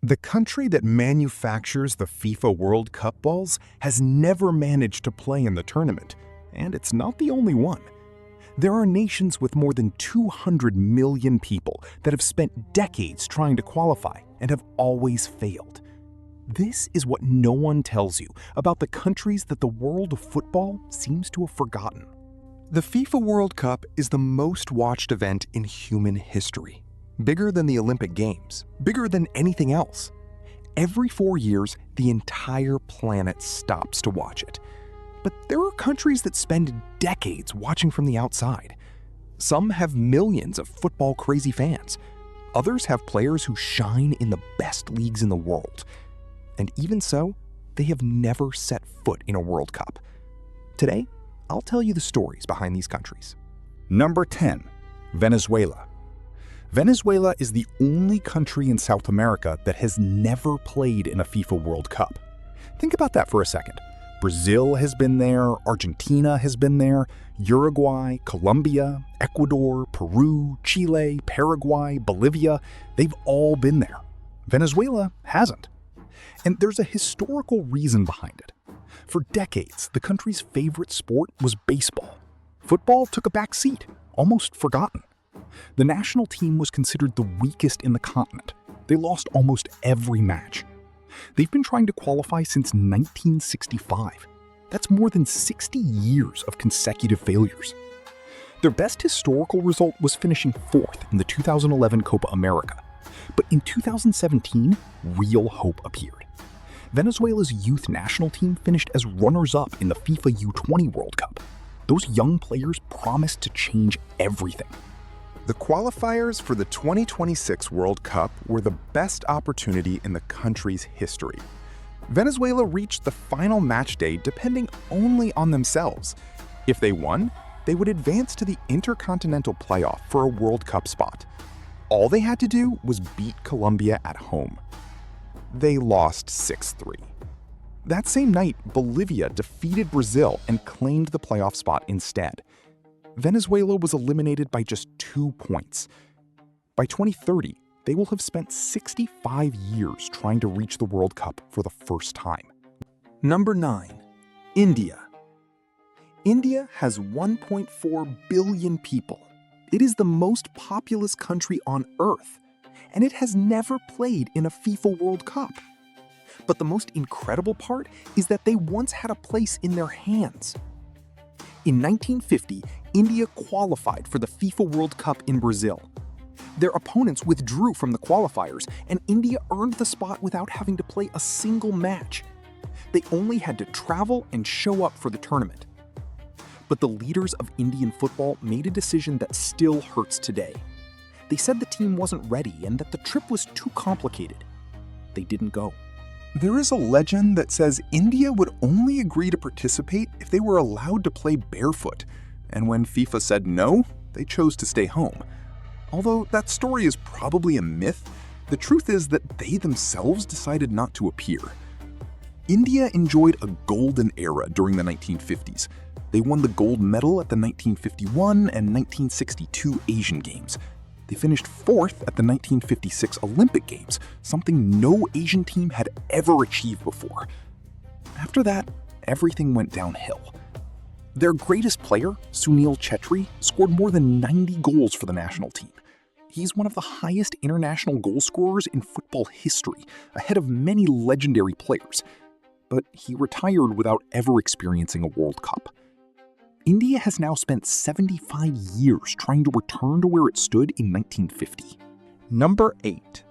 The country that manufactures the FIFA World Cup balls has never managed to play in the tournament, and it's not the only one. There are nations with more than 200 million people that have spent decades trying to qualify and have always failed. This is what no one tells you about the countries that the world of football seems to have forgotten. The FIFA World Cup is the most watched event in human history. Bigger than the Olympic Games, bigger than anything else. Every 4 years, the entire planet stops to watch it. But there are countries that spend decades watching from the outside. Some have millions of football-crazy fans. Others have players who shine in the best leagues in the world. And even so, they have never set foot in a World Cup. Today, I'll tell you the stories behind these countries. Number 10. Venezuela. Venezuela is the only country in South America that has never played in a FIFA World Cup. Think about that for a second. Brazil has been there, Argentina has been there, Uruguay, Colombia, Ecuador, Peru, Chile, Paraguay, Bolivia, they've all been there. Venezuela hasn't. And there's a historical reason behind it. For decades, the country's favorite sport was baseball. Football took a back seat, almost forgotten. The national team was considered the weakest in the continent. They lost almost every match. They've been trying to qualify since 1965. That's more than 60 years of consecutive failures. Their best historical result was finishing 4th in the 2011 Copa America. But in 2017, real hope appeared. Venezuela's youth national team finished as runners-up in the FIFA U20 World Cup. Those young players promised to change everything. The qualifiers for the 2026 World Cup were the best opportunity in the country's history. Venezuela reached the final match day depending only on themselves. If they won, they would advance to the Intercontinental Playoff for a World Cup spot. All they had to do was beat Colombia at home. They lost 6-3. That same night, Bolivia defeated Brazil and claimed the playoff spot instead. Venezuela was eliminated by just 2 points. By 2030, they will have spent 65 years trying to reach the World Cup for the first time. Number 9. India. India has 1.4 billion people. It is the most populous country on Earth, and it has never played in a FIFA World Cup. But the most incredible part is that they once had a place in their hands. In 1950, India qualified for the FIFA World Cup in Brazil. Their opponents withdrew from the qualifiers, and India earned the spot without having to play a single match. They only had to travel and show up for the tournament. But the leaders of Indian football made a decision that still hurts today. They said the team wasn't ready and that the trip was too complicated. They didn't go. There is a legend that says India would only agree to participate if they were allowed to play barefoot, and when FIFA said no, they chose to stay home. Although that story is probably a myth, the truth is that they themselves decided not to appear. India enjoyed a golden era during the 1950s. They won the gold medal at the 1951 and 1962 Asian Games. They finished 4th at the 1956 Olympic Games, something no Asian team had ever achieved before. After that, everything went downhill. Their greatest player, Sunil Chhetri, scored more than 90 goals for the national team. He's one of the highest international goal scorers in football history, ahead of many legendary players. But he retired without ever experiencing a World Cup. India has now spent 75 years trying to return to where it stood in 1950. Number 8.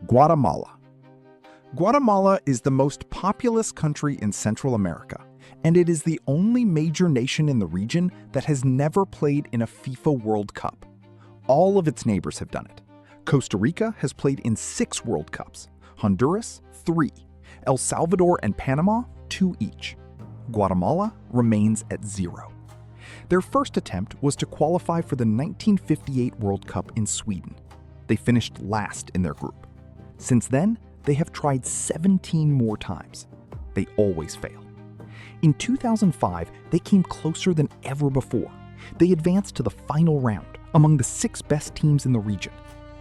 Guatemala. Guatemala is the most populous country in Central America, and it is the only major nation in the region that has never played in a FIFA World Cup. All of its neighbors have done it. Costa Rica has played in 6 World Cups, Honduras 3, El Salvador and Panama 2 each. Guatemala remains at 0. Their first attempt was to qualify for the 1958 World Cup in Sweden. They finished last in their group. Since then, they have tried 17 more times. They always fail. In 2005, they came closer than ever before. They advanced to the final round among the 6 best teams in the region.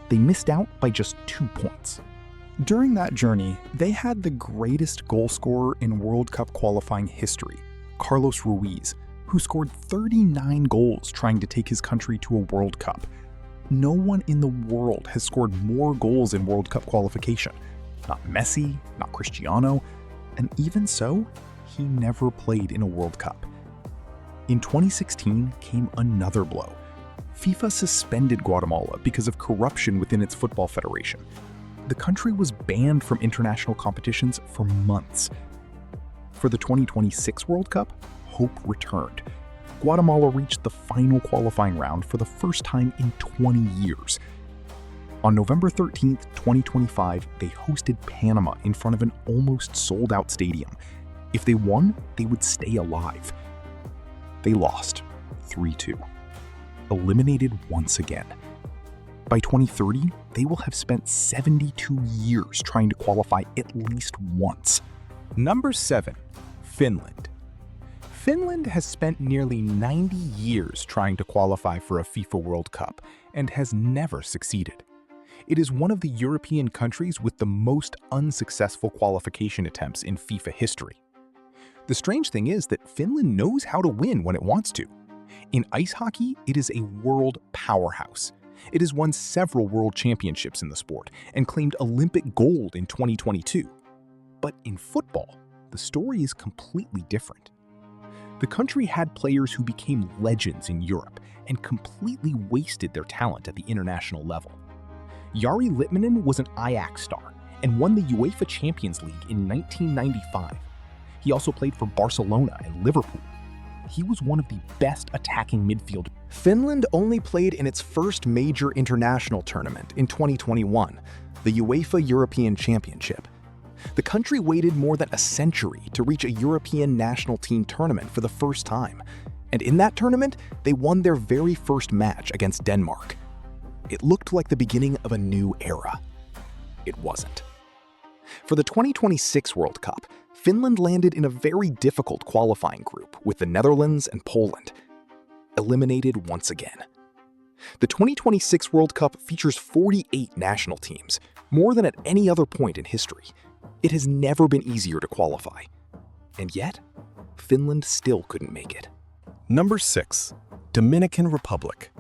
They missed out by just 2 points. During that journey, they had the greatest goal scorer in World Cup qualifying history, Carlos Ruiz, who scored 39 goals trying to take his country to a World Cup. No one in the world has scored more goals in World Cup qualification. Not Messi, not Cristiano, and even so, he never played in a World Cup. In 2016 came another blow. FIFA suspended Guatemala because of corruption within its football federation. The country was banned from international competitions for months. For the 2026 World Cup, hope returned. Guatemala reached the final qualifying round for the first time in 20 years. On November 13, 2025, they hosted Panama in front of an almost sold-out stadium. If they won, they would stay alive. They lost 3-2, eliminated once again. By 2030, they will have spent 72 years trying to qualify at least once. Number 7. Finland. Finland has spent nearly 90 years trying to qualify for a FIFA World Cup and has never succeeded. It is one of the European countries with the most unsuccessful qualification attempts in FIFA history. The strange thing is that Finland knows how to win when it wants to. In ice hockey, it is a world powerhouse. It has won several world championships in the sport and claimed Olympic gold in 2022. But in football, the story is completely different. The country had players who became legends in Europe and completely wasted their talent at the international level. Jari Litmanen was an Ajax star and won the UEFA Champions League in 1995. He also played for Barcelona and Liverpool. He was one of the best attacking midfielders. Finland only played in its first major international tournament in 2021, the UEFA European Championship. The country waited more than a century to reach a European national team tournament for the first time, and in that tournament, they won their very first match against Denmark. It looked like the beginning of a new era. It wasn't. For the 2026 World Cup, Finland landed in a very difficult qualifying group with the Netherlands and Poland. Eliminated once again. The 2026 World Cup features 48 national teams, more than at any other point in history. It has never been easier to qualify. And yet, Finland still couldn't make it. Number 6. Dominican Republic.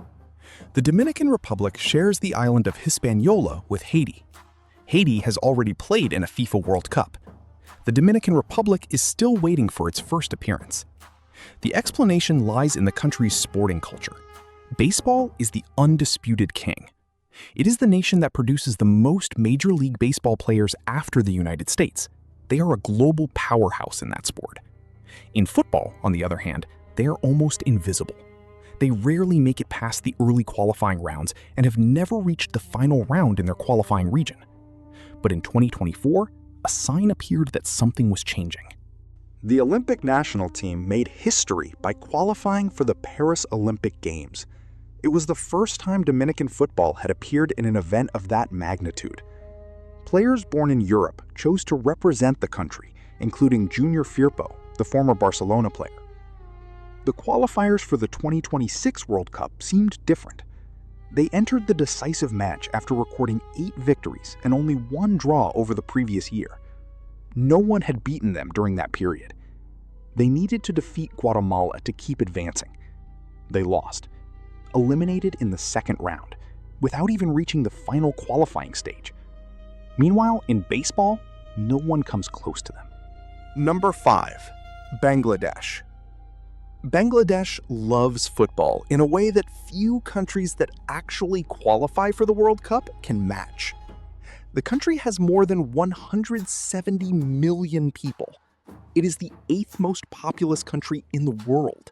The Dominican Republic shares the island of Hispaniola with Haiti. Haiti has already played in a FIFA World Cup. The Dominican Republic is still waiting for its first appearance. The explanation lies in the country's sporting culture. Baseball is the undisputed king. It is the nation that produces the most Major League Baseball players after the United States. They are a global powerhouse in that sport. In football, on the other hand, they are almost invisible. They rarely make it past the early qualifying rounds and have never reached the final round in their qualifying region. But in 2024, a sign appeared that something was changing. The Olympic national team made history by qualifying for the Paris Olympic Games. It was the first time Dominican football had appeared in an event of that magnitude. Players born in Europe chose to represent the country, including Junior Firpo, the former Barcelona player. The qualifiers for the 2026 World Cup seemed different. They entered the decisive match after recording 8 victories and only 1 draw over the previous year. No one had beaten them during that period. They needed to defeat Guatemala to keep advancing. They lost, eliminated in the second round, without even reaching the final qualifying stage. Meanwhile, in baseball, no one comes close to them. Number 5. Bangladesh. Bangladesh loves football in a way that few countries that actually qualify for the World Cup can match. The country has more than 170 million people. It is the 8th most populous country in the world.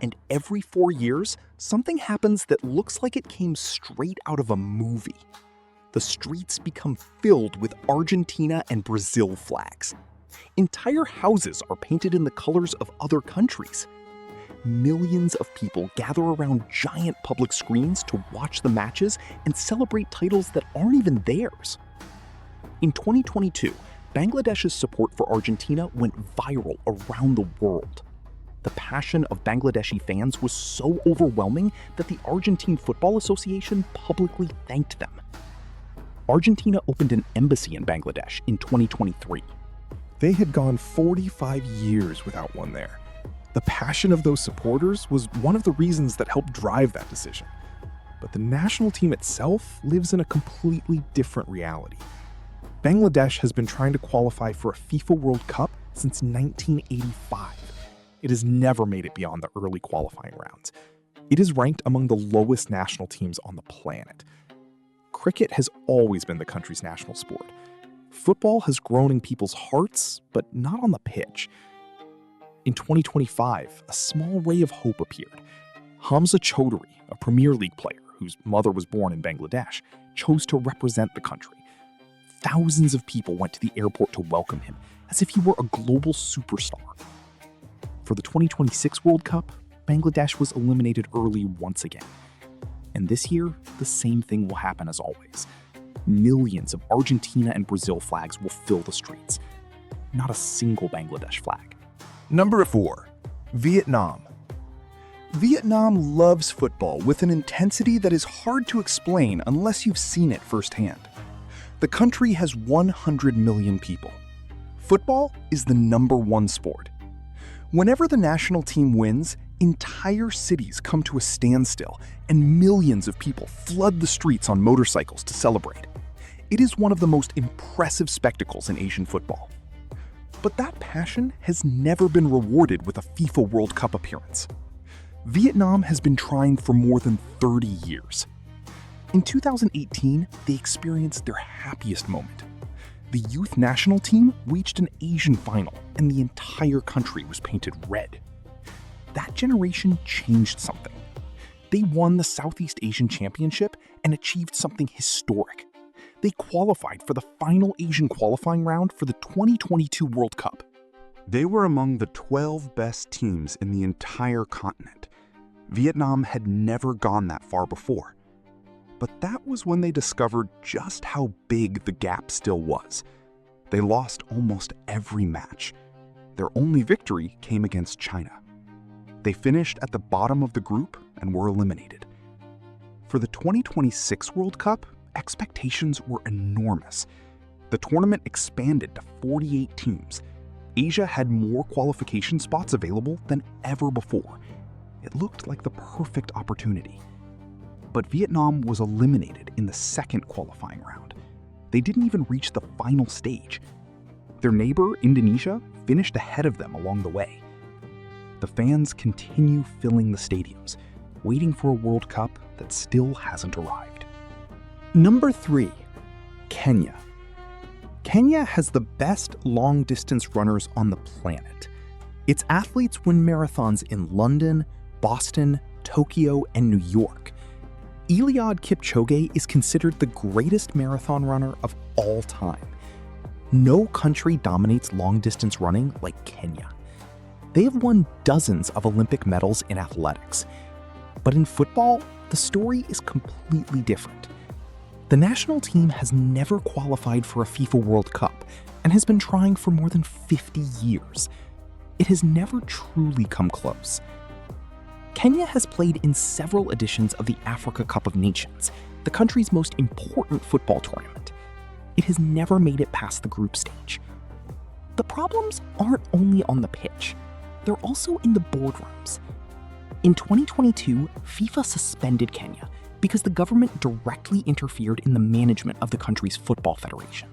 And every 4 years, something happens that looks like it came straight out of a movie. The streets become filled with Argentina and Brazil flags. Entire houses are painted in the colors of other countries. Millions of people gather around giant public screens to watch the matches and celebrate titles that aren't even theirs. In 2022, Bangladesh's support for Argentina went viral around the world. The passion of Bangladeshi fans was so overwhelming that the Argentine Football Association publicly thanked them. Argentina opened an embassy in Bangladesh in 2023. They had gone 45 years without one there. The passion of those supporters was one of the reasons that helped drive that decision. But the national team itself lives in a completely different reality. Bangladesh has been trying to qualify for a FIFA World Cup since 1985. It has never made it beyond the early qualifying rounds. It is ranked among the lowest national teams on the planet. Cricket has always been the country's national sport. Football has grown in people's hearts, but not on the pitch. In 2025, a small ray of hope appeared. Hamza Chaudhry, a Premier League player whose mother was born in Bangladesh, chose to represent the country. Thousands of people went to the airport to welcome him, as if he were a global superstar. For the 2026 World Cup, Bangladesh was eliminated early once again. And this year, the same thing will happen as always. Millions of Argentina and Brazil flags will fill the streets. Not a single Bangladesh flag. Number 4. Vietnam. Vietnam loves football with an intensity that is hard to explain unless you've seen it firsthand. The country has 100 million people. Football is the #1 sport. Whenever the national team wins, entire cities come to a standstill and millions of people flood the streets on motorcycles to celebrate. It is one of the most impressive spectacles in Asian football. But that passion has never been rewarded with a FIFA World Cup appearance. Vietnam has been trying for more than 30 years. In 2018, they experienced their happiest moment. The youth national team reached an Asian final, and the entire country was painted red. That generation changed something. They won the Southeast Asian Championship and achieved something historic. They qualified for the final Asian qualifying round for the 2022 World Cup. They were among the 12 best teams in the entire continent. Vietnam had never gone that far before. But that was when they discovered just how big the gap still was. They lost almost every match. Their only victory came against China. They finished at the bottom of the group and were eliminated. For the 2026 World Cup, expectations were enormous. The tournament expanded to 48 teams. Asia had more qualification spots available than ever before. It looked like the perfect opportunity. But Vietnam was eliminated in the second qualifying round. They didn't even reach the final stage. Their neighbor, Indonesia, finished ahead of them along the way. The fans continue filling the stadiums, waiting for a World Cup that still hasn't arrived. Number 3. Kenya. Kenya has the best long-distance runners on the planet. Its athletes win marathons in London, Boston, Tokyo, and New York. Eliud Kipchoge is considered the greatest marathon runner of all time. No country dominates long-distance running like Kenya. They have won dozens of Olympic medals in athletics. But in football, the story is completely different. The national team has never qualified for a FIFA World Cup and has been trying for more than 50 years. It has never truly come close. Kenya has played in several editions of the Africa Cup of Nations, the country's most important football tournament. It has never made it past the group stage. The problems aren't only on the pitch, they're also in the boardrooms. In 2022, FIFA suspended Kenya because the government directly interfered in the management of the country's football federation.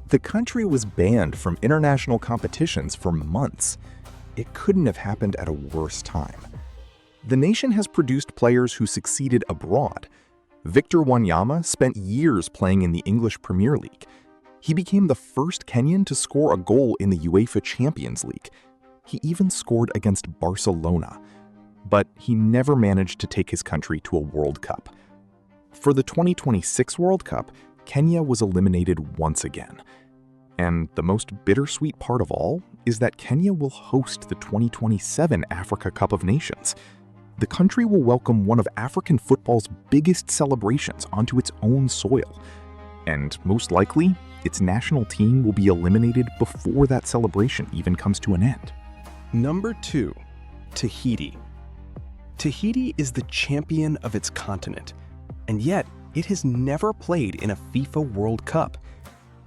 The country was banned from international competitions for months. It couldn't have happened at a worse time. The nation has produced players who succeeded abroad. Victor Wanyama spent years playing in the English Premier League. He became the first Kenyan to score a goal in the UEFA Champions League. He even scored against Barcelona. But he never managed to take his country to a World Cup. For the 2026 World Cup, Kenya was eliminated once again. And the most bittersweet part of all is that Kenya will host the 2027 Africa Cup of Nations. The country will welcome one of African football's biggest celebrations onto its own soil. And most likely, its national team will be eliminated before that celebration even comes to an end. Number 2. Tahiti. Tahiti is the champion of its continent, and yet It has never played in a FIFA World Cup.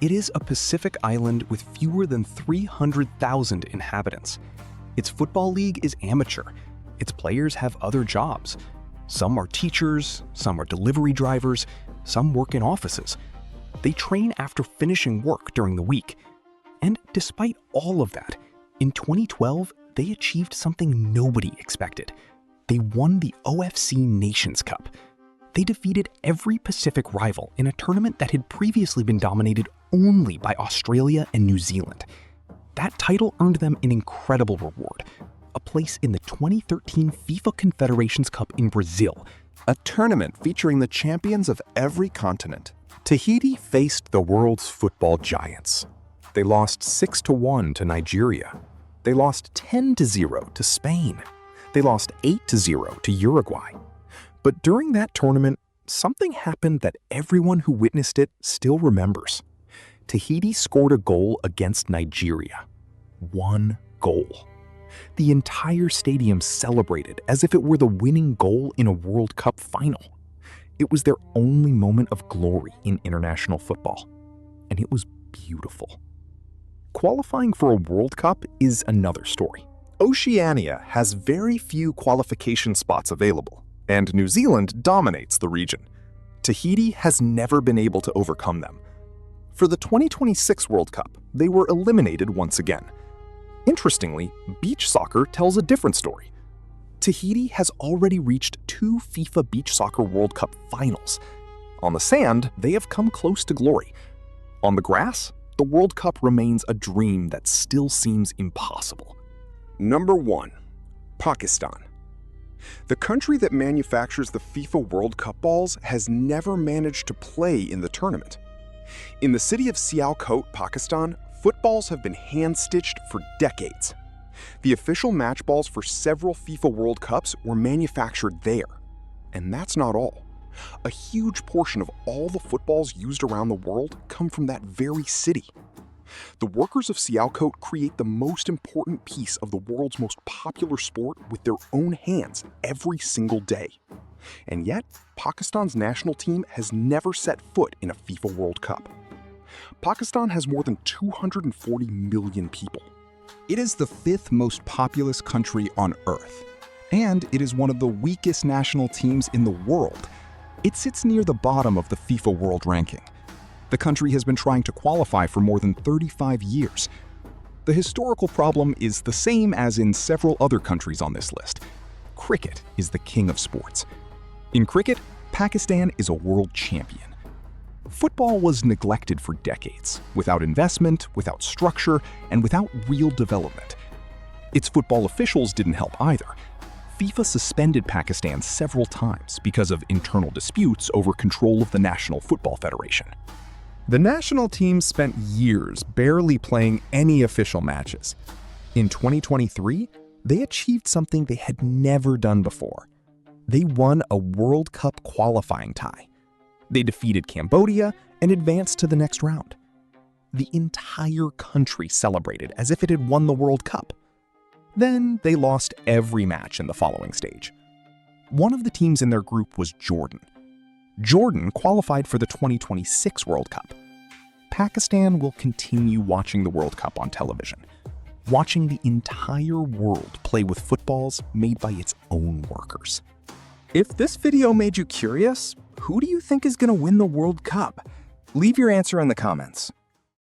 It is a Pacific island with fewer than 300,000 inhabitants. Its football league is amateur. Its players have other jobs. Some are teachers, some are delivery drivers, some work in offices. They train after finishing work during the week. And despite all of that, in 2012, they achieved something nobody expected. They won the OFC Nations Cup. They defeated every Pacific rival in a tournament that had previously been dominated only by Australia and New Zealand. That title earned them an incredible reward, a place in the 2013 FIFA Confederations Cup in Brazil, a tournament featuring the champions of every continent. Tahiti faced the world's football giants. They lost 6-1 to Nigeria. They lost 10-0 to Spain. They lost 8-0 to Uruguay. But during that tournament, something happened that everyone who witnessed it still remembers. Tahiti scored a goal against Nigeria. 1 goal. The entire stadium celebrated as if it were the winning goal in a World Cup final. It was their only moment of glory in international football, and it was beautiful. Qualifying for a World Cup is another story. Oceania has very few qualification spots available, and New Zealand dominates the region. Tahiti has never been able to overcome them. For the 2026 World Cup, they were eliminated once again. Interestingly, beach soccer tells a different story. Tahiti has already reached 2 FIFA Beach Soccer World Cup finals. On the sand, they have come close to glory. On the grass, the World Cup remains a dream that still seems impossible. Number 1. Pakistan. The country that manufactures the FIFA World Cup balls has never managed to play in the tournament. In the city of Sialkot, Pakistan, footballs have been hand-stitched for decades. The official match balls for several FIFA World Cups were manufactured there. And that's not all. A huge portion of all the footballs used around the world come from that very city. The workers of Sialkot create the most important piece of the world's most popular sport with their own hands every single day. And yet, Pakistan's national team has never set foot in a FIFA World Cup. Pakistan has more than 240 million people. It is the 5th most populous country on Earth, and it is one of the weakest national teams in the world. It sits near the bottom of the FIFA World Ranking. The country has been trying to qualify for more than 35 years. The historical problem is the same as in several other countries on this list. Cricket is the king of sports. In cricket, Pakistan is a world champion. Football was neglected for decades, without investment, without structure, and without real development. Its football officials didn't help either. FIFA suspended Pakistan several times because of internal disputes over control of the National Football Federation. The national team spent years barely playing any official matches. In 2023, they achieved something they had never done before. They won a World Cup qualifying tie. They defeated Cambodia and advanced to the next round. The entire country celebrated as if it had won the World Cup. Then they lost every match in the following stage. One of the teams in their group was Jordan. Jordan qualified for the 2026 World Cup. Pakistan will continue watching the World Cup on television, watching the entire world play with footballs made by its own workers. If this video made you curious, who do you think is going to win the World Cup? Leave your answer in the comments.